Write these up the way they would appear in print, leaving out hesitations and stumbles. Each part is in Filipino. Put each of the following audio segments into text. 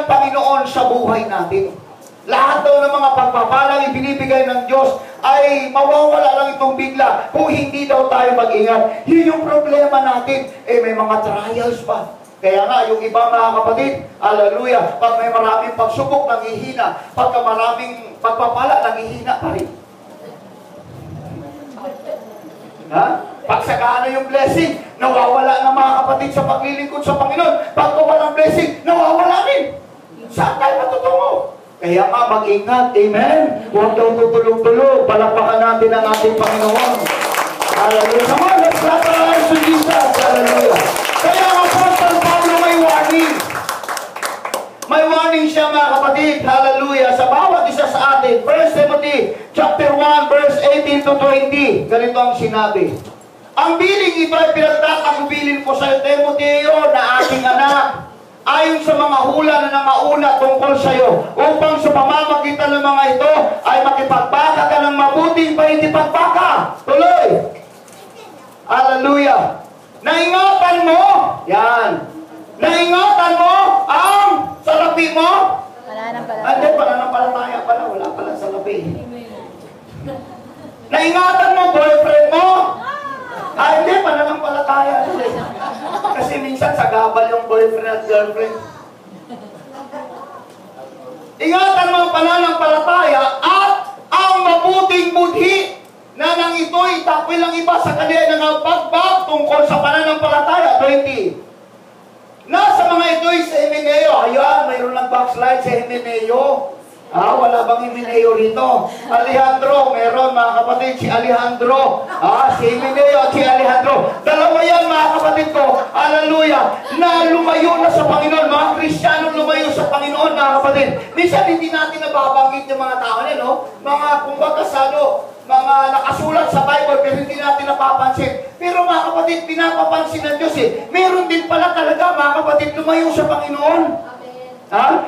ng Panginoon sa buhay natin. Lahat daw ng mga pagpapalang ibinibigay ng Diyos ay mawawala lang itong bigla kung hindi daw tayo mag-ingat. Yun yung problema natin. May mga trials pa. Kaya nga, yung iba mga kapatid, hallelujah, pag may maraming pagsubok, nanghihina. Pagka maraming pagpapala, nanghihina pa rin. Ha? Pagsagana yung blessing, nawawala na mga kapatid sa paglilingkod sa Panginoon. Pagka walang blessing, nawawala rin. Saan tayo matutungo? Kaya nga, mag-ingat. Amen? Huwag daw tutulog-tulog. Palakpakan natin ang ating Panginoon. Hallelujah. Come on, let's clap our hands to Jesus. Hallelujah. Kaya ang Apostle Pablo may warning. May warning siya mga kapatid. Hallelujah. Sa bawat isa sa atin. 1 Timothy chapter 1 verse 18 to 20. Ganito ang sinabi. Ang biling ito ay pinagtatangbilin ko sa Timoteo na aking anak, ayon sa mga hula na nangauna tungkol sa iyo, upang sa pamamagitan ng mga ito ay makipagbaka ka ng mabuting pahindipagbaka. Tuloy. Hallelujah. Naingatan mo, yan. Naingatan mo ang salapi mo. Hindi, pananampalataya pala. Wala pala salapi. Naingatan mo boyfriend mo. Hindi, pananampalataya. Kasi minsan sagabal yung boyfriend at girlfriend. Ingatan mo ang pananampalataya at ang mabuting budhi na nang ito'y takwil ang iba sa kanila ng pagbab tungkol sa pananampalataya. 20. Nasa mga ito'y sa Himeneo. Ayan, mayroon lang backslide sa Himeneo. Wala bang Himeneo rito? Alejandro, meron mga kapatid, si Alejandro. Si Himeneo at si Alejandro. Dalawa yan mga kapatid ko. Hallelujah. Na lumayo na sa Panginoon. Mga Kristiyano lumayo sa Panginoon mga kapatid. Minsan hindi natin nababanggit yung mga tao niya, no? Mga kumbaga sa mga nakasulat sa Bible pero hindi natin napapansin. Pero mga kapatid, pinapapansin ng Diyos Meron din pala talaga mga kapatid lumayo sa Panginoon.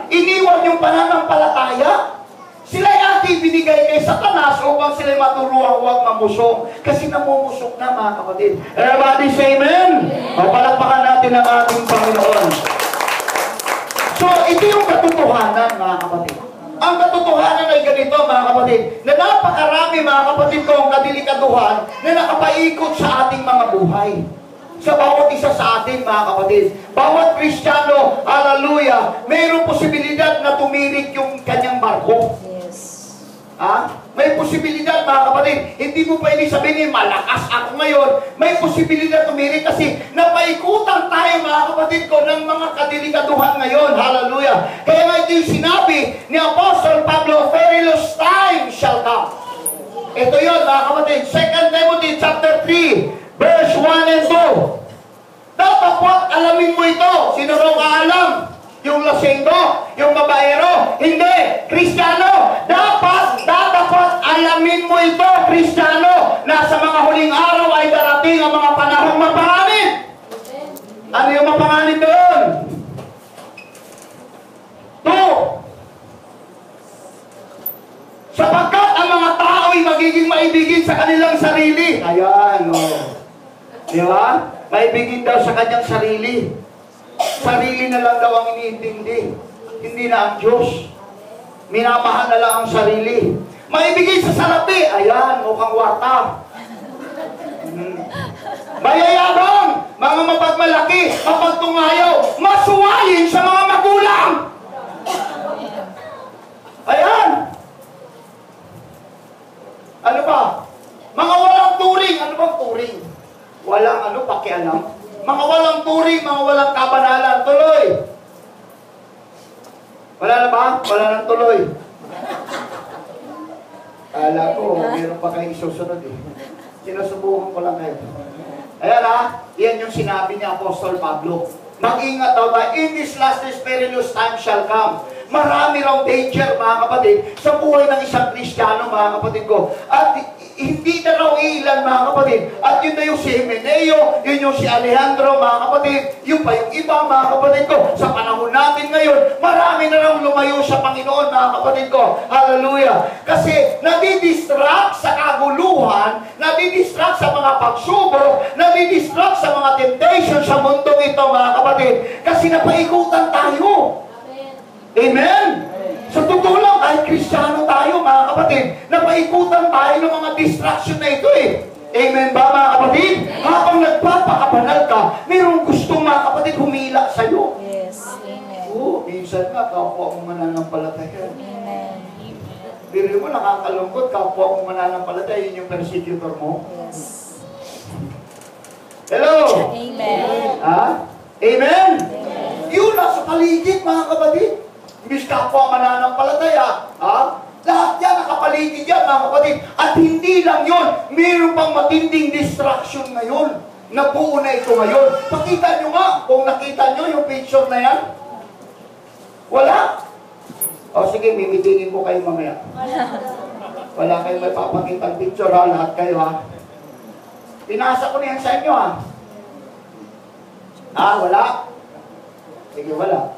Iniwan yung pananampalataya. Sila'y ati binigay kay Satanas upang sila'y maturuan huwag mamusok. Kasi namumusok na mga kapatid. Everybody say amen? Palakpakan natin ang ating Panginoon. So, ito yung katotohanan mga kapatid. Ang katotohanan ay ganito mga kapatid, na napakarami mga kapatid ko ang kadilikaduhan na nakapaikot sa ating mga buhay. Sa bawat isa sa atin mga kapatid. Bawat Kristiyano, hallelujah, mayroong posibilidad na tumirik yung kanyang barko. Yes. May posibilidad mga kapatid. Hindi mo pwede sabihin, malakas ako ngayon. May posibilidad tumirik kasi napaikutan tayo mga kapatid ko ng mga kadilikaduhan ngayon. Hallelujah. Kaya nga ito yung sinabi ni Apostle Pablo, perilous time shall come. Ito yun mga kapatid. 2 Timothy chapter 3 verse 1 and 2. Dapat alamin mo ito. Sino raw kaalam? Yung lasenggo? Yung babaero? Hindi. Kristiyano. Dapat alamin mo ito, Kristiyano, na sa mga huling araw ay darating ang mga panahong mapanganib. Ano yung mapanganib doon? 2. Sapagkat ang mga tao ay magiging maibigin sa kanilang sarili. Ayan, Di ba? Maibigin daw sa kanyang sarili. Sarili na lang daw ang iniintindi. Hindi na ang Diyos. Minamahal na lang ang sarili. Maibigin sa salapi. Ayan, mukhang warta. Mayayabang, mga mapagmalaki, mapagtungayaw, masuwayin sa mga magulang. Ayan. Ano ba? Mga walang turing. Ano bang turing? Walang pakialam. Mga walang turing, mga walang kabanalan. Tuloy. Wala na ba? Wala nang tuloy. Kala ko, meron pa kayong susunod Sinusubukan ko lang kayo. Ayan yan yung sinabi ni Apostle Pablo. Mag-ingat daw tayo. In this last days, perilous time shall come. Marami raw danger, mga kapatid, sa buhay ng isang Kristiyano, mga kapatid ko. At hindi na raw ilan, mga kapatid. At yun na yung si Himeneo, yun yung si Alejandro, mga kapatid. Yun pa yung iba, mga kapatid ko. Sa panahon natin ngayon, marami na raw lumayo sa Panginoon, mga kapatid ko. Hallelujah. Kasi nadidistract sa kaguluhan, nadidistract sa mga pagsubok, nadidistract sa mga temptation sa mundong ito, mga kapatid. Kasi napaikutan tayo. Amen? Sa totoo lang, kahit Kristiyano tayo, mga kapatid, napaikutan tayo ng mga distraction na ito eh. Amen ba, mga kapatid? Habang nagpapakabanal ka, mayroong gusto, mga kapatid, humila sa'yo. Yes. Amen. Oo, minsan nga, kapwa mong mananampalataya. Amen. Biro mo, nakakalungkot, kapwa mong mananampalataya, yun yung persecutor mo. Yes. Hello? Amen. Ha? Amen? Amen. Yun, nasa paligid, mga kapatid. Imbis kapwa mananampalataya, ha? Lahat yan, nakapaligid yan, mga kapatid. At hindi lang yun, mayroon pang matinding distraction ngayon. Nabuo na ito ngayon. Pakita nyo nga, kung nakita nyo yung picture na yan. Wala? O sige, mimitingin ko kayo mamaya. Wala kayong may papakitang picture, ha? Lahat kayo, ha? Pinasa ko na yan sa inyo, ha? Wala? Sige, wala.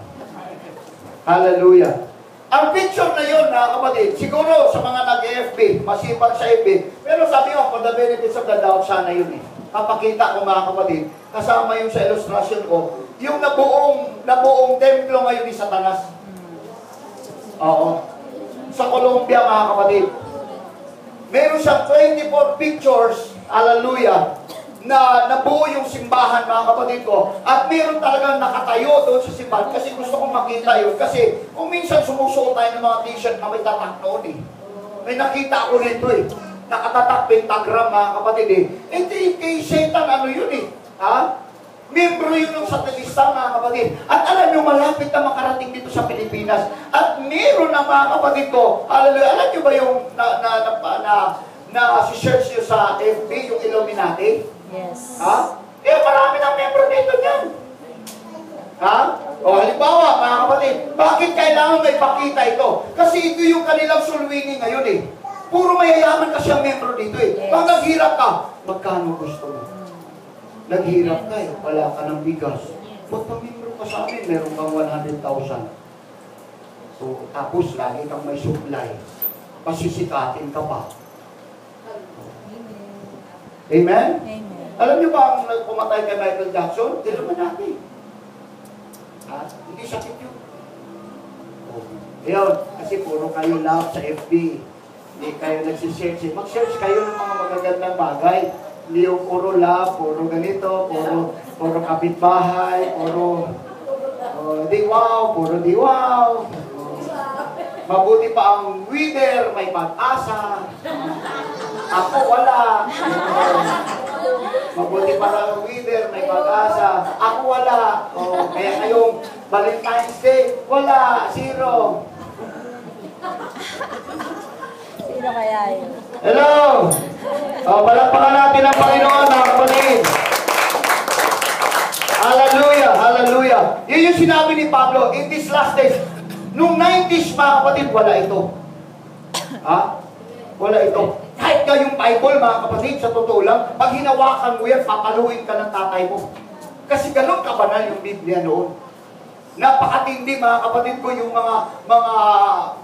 Hallelujah. Ang picture na yun, mga kapatid, siguro sa mga nag-FB, masipag sa FB, pero sabi ko, for the benefits of the doubt, sana yun eh. Kapakita ko, mga kapatid, kasama yung sa illustration ko, yung nabuong templo ngayon ni Satanas. Oo. Sa Colombia, mga kapatid, meron siyang 24 pictures, hallelujah, na nabuo yung simbahan, mga kapatid ko. At meron talagang nakatayo doon sa simbahan kasi gusto kong makita yun. Kasi kung minsan sumusuot tayo ng mga t-shirt na may tatak noon eh. May nakita ako nito eh. Nakatatak pentagram, mga kapatid eh. Eh, kay Satan, ano yun eh. Ha? Membro yun ng satanista, mga kapatid. At alam nyo, malapit na makarating dito sa Pilipinas. At meron na, mga kapatid ko, hallelujah, alam nyo ba yung si-search nyo sa FB, yung Illuminati? Yes. Ha? Eh, marami ng membro dito niyan. Ha? O, halimbawa, mga kapatid, bakit kailangan may pakita ito? Kasi ito yung kanilang sulwini ngayon eh. Puro mayayaman kasi ang membro dito eh. Yes. Pag naghirap ka, magkano gusto mo? Naghirap ka eh, wala ka ng bigas. Ba't pamembro ka sa amin? Meron kang 100,000. So, tapos lagi kang may supply. Pasisikatin ka pa. Amen? Amen. Alam niyo ba ang pumatay kay Michael Jackson? Illuminati. Ha? Hindi sakit yun. Oh. Ayun, kasi puro kayo love sa FB. Hindi kayo nagsisearch. Mag-search kayo ng mga magagandang bagay. Hindi yung puro love, puro ganito, puro kapitbahay, puro di wow, puro di wow. Mabuti pa ang wither, may pag-asa. Ako wala. Mabuti pa ang wither, may pag-asa. Ako wala. Kaya ngayong Valentine's Day, wala. Zero. Sino kaya yun? Hello! Palakpakan natin ang Panginoon, mga kapatid. Hallelujah, hallelujah. Yun yung sinabi ni Pablo, in these last days, nung 90s, mga kapatid, wala ito. Ha? Wala ito. Kahit ka yung Bible, mga kapatid, sa totoo lang, pag hinawakan mo yan, papaluin ka ng tatay mo. Kasi ganun kabanal yung Biblia noon. Napakatindi, mga kapatid ko, yung mga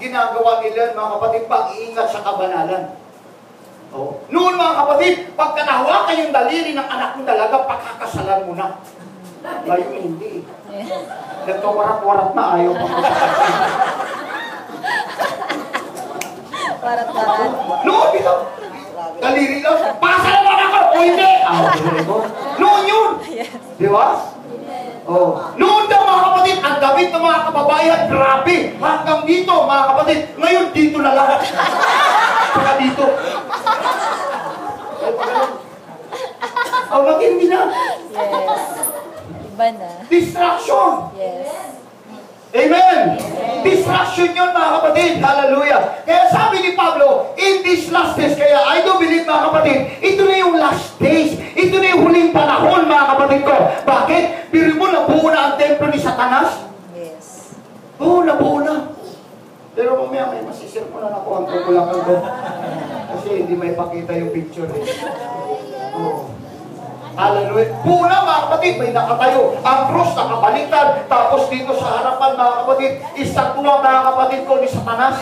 ginagawa nila, mga kapatid, pag-iingat sa kabanalan. Oh. Noon, mga kapatid, pagka nahawakan yung daliri ng anak mo talaga, pakakasalan mo na. Ngayon, hindi. Nagkawarat-warat na, ayaw pa. Warat-warat. Noon, dito. Daliri lang. Pakasal naman ako! O hindi! Noon yun! Di ba? Oh. Noon daw, mga kapatid, ang damit ng mga kababayan, grabe. Hanggang dito, mga kapatid. Ngayon, dito na lang. Saka dito. Matindi na. Yes. Iba na. Distraction. Yes. Amen. Distraction yun, mga kapatid. Hallelujah. Kaya sabi ni Pablo, in these last days, kaya I do believe, mga kapatid, ito na yung last days. Ito na yung huling panahon, mga kapatid ko. Bakit? Biro mo, nabuo na ang templo ni Satanas? Yes. Oo, nabuo na. Pero mamaya may masisir mo na ako ang kukulangan ko. Kasi hindi may pakita yung picture eh. Oo. Hallelujah. Buo na, mga kapatid, may nakatayo. Ang cross nakabaliktad. Tapos dito sa harapan, mga kapatid, istatwa, mga kapatid ko, ni Satanas.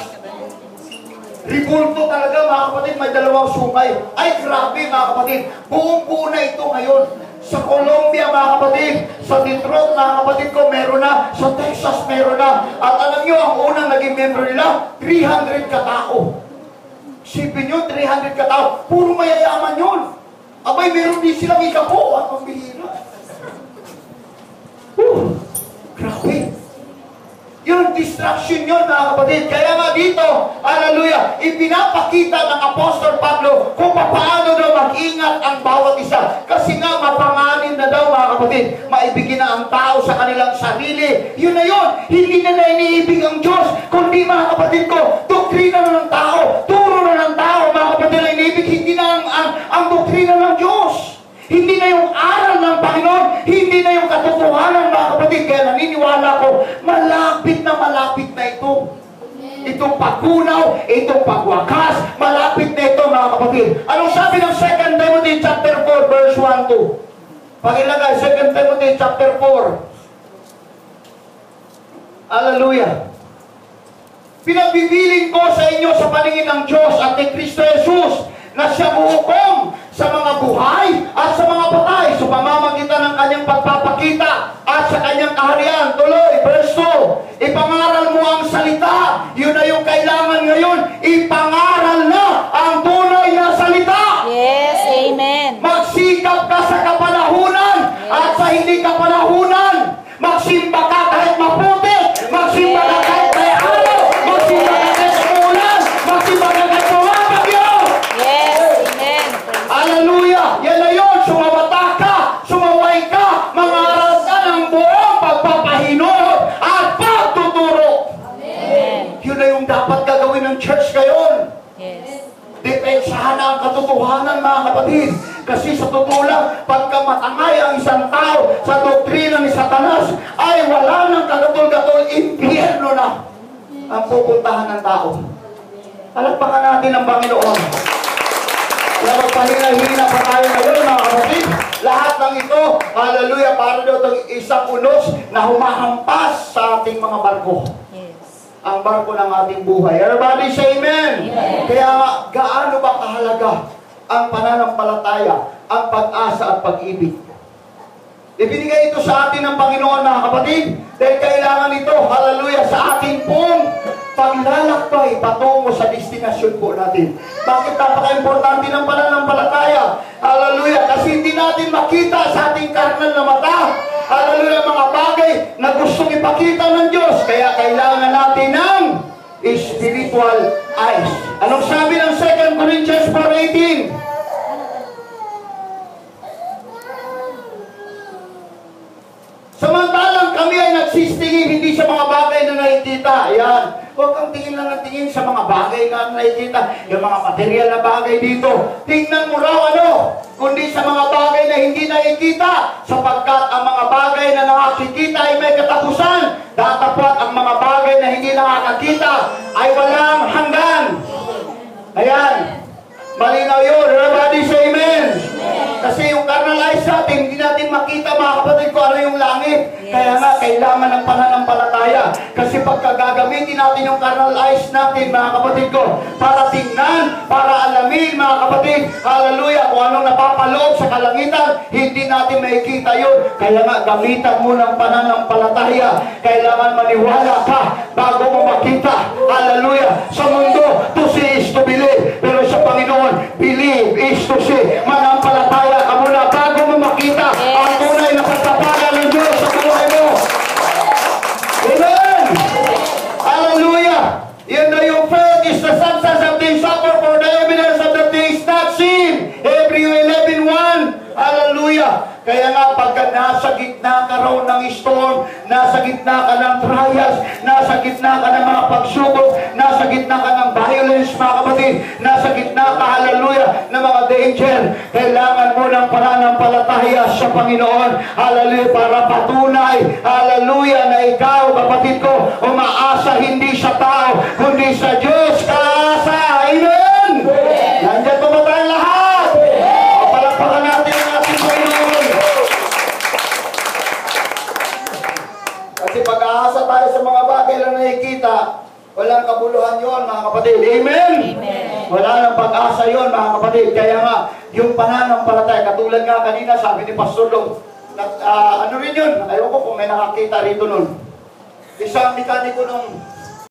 Ribulto talaga, mga kapatid, may dalawang sungay. Ay, grabe, mga kapatid. Buong-buo na ito ngayon. Sa Colombia, mga kapatid, sa Detroit, mga kapatid ko, meron na. Sa Texas, meron na. At alam nyo, ang miyembro nila, 300 katao. Sipin nyo, 300 katao. Puro mayayaman yun. Abay, meron din silang ikapo. At pambihira. Grabe. Yung distraction yun, mga kapatid. Kaya nga dito, hallelujah, ipinapakita ng Apostol Pablo kung paano daw mag-ingat ang bawat isa. Kasi nga, mapanganin na daw, mga kapatid. Maibigin na ang tao sa kanilang sarili. Yun na yun. Hindi na iniibig ang Diyos. Kundi, mga kapatid ko, doktrina na ng tao. Turo na ng tao, mga kapatid na iniibig. Hindi na ang doktrina ng Diyos. Hindi na yung aral ng Panginoon, hindi na yung katotohanan, mga kapatid. Kaya naniniwala ko, malapit na ito. Itong pagkunaw, itong pagwakas, malapit na ito, mga kapatid. Anong sabi ng 2 Timothy chapter 4, verse 1-2? Pakilagay, 2 Timothy chapter 4. Hallelujah. Pinagbibiling ko sa inyo sa paningin ng Diyos at ni Kristo Jesus na siya huhukom sa mga buhay at sa mga patay sa pamamagitan ng kanyang pagpapakita at sa kanyang kaharian. Tuloy, verse 2. Ipangaral mo ang salita. Yun na yung kailangan ngayon. Ipangaral na ang tunay na salita. Yes, amen. Magsikap ka sa kapanahunan at sa hindi kapanahunan. Magsimba ka kahit maputi. Magsimba ka kahit may araw. Magsimba ka kahit umulan. Magsimba ka kahit bumabagyo. Yes, amen. Hallelujah! Yan na yun. Sumawata ka. Sumaway ka. Mangaral ka ng buong pagpapahinod at pagtuturo. Amen. Yun na yung dapat gagawin ng church ngayon. Yes. Depensahan ang katotohanan, mga kapatid. Kasi sa totoo lang, pagka matangay ang isang tao sa doktrina ni Satanas, ay wala nang kagatol-gatol, impyerno na ang pupuntahan ng tao. Palakpakan natin ang Panginoon. Kaya magpahina-hina pa tayo ngayon, mga kapatid. Lahat ng ito, hallelujah, para daw itong isang unos na humahampas sa ating mga barko. Yes. Ang barko ng ating buhay. Everybody say amen. Amen. Kaya nga, gaano ba kahalaga ang pananampalataya, ang pag-asa at pag-ibig? Ibinigay ito sa atin ng Panginoon, mga kapatid, dahil kailangan ito, hallelujah, sa ating pong paglalakbay patungo sa destinasyon po natin. Bakit napaka-importante ng pananampalataya? Hallelujah, kasi hindi natin makita sa ating karnal na mata, hallelujah, mga bagay na gustong ipakita ng Diyos. Kaya kailangan natin ng spiritual eyes. Anong sabi ng 2 Corinthians 4:18? Samantalang kami ay nagsistingin hindi sa mga bagay na nakikita. Ayan. Huwag kang tingin lang ng tingin sa mga bagay na nakikita. Yung mga material na bagay dito. Tingnan mo raw ano, kundi sa mga bagay na hindi nakikita. Sapagkat ang mga bagay na nakikita ay may katapusan. Datapwat ang mga bagay na hindi nakakakita ay walang hanggan. Ayan. Malinaw yun. Everybody say amen. Kasi yung carnal eyes natin, hindi natin makita, mga kapatid ko, ano yung langit. Yes. Kaya nga, kailangan ng pananampalataya. Kasi pagka gagamitin natin yung carnal eyes natin, mga kapatid ko, para tingnan, para alamin, mga kapatid, hallelujah, kung anong napapaloob sa kalangitan, hindi natin makikita yun. Kaya nga, gamitan mo ng pananampalataya. Kailangan maniwala ka bago mo makita. Hallelujah. Sa mundo, to see is to believe. Pero sa Panginoon, believe is to see. Manampalataya ka muna bago mo makita ang tunay na pagpapagal ng Diyos sa buhay mo. Amen! Hallelujah! Yan na yung faith is the substance of things suffered for the evidence of the things not seen. Hebrews 11:1. Hallelujah! Kaya nga, pagka nasa gitna ka raw ng storm, nasa gitna ka ng trials, nasa gitna ka ng mga pagsubok, nasa gitna ka ng violence, mga kapatid, nasa gitna ka, hallelujah, ng mga danger, kailangan mo ng pananampalataya sa Panginoon, hallelujah, para patunay, hallelujah, na ikaw, kapatid ko, umaasa hindi sa tao, kundi sa Diyos kaasa. Amen! Nandiyan po ba tayong lahat? O palakpakan natin ang ating Panginoon. Kasi pag-aasa tayo sa mga bagay na nakikita, walang kabuluhan yon, mga kapatid. Amen? Amen. Wala nang pag-asa yon, mga kapatid. Kaya nga, yung pananampalataya, katulad nga kanina, sabi ni Pastor Dong, ano rin yun? Ayaw ko kung may nakakita rito nun. Isang mekaniko nung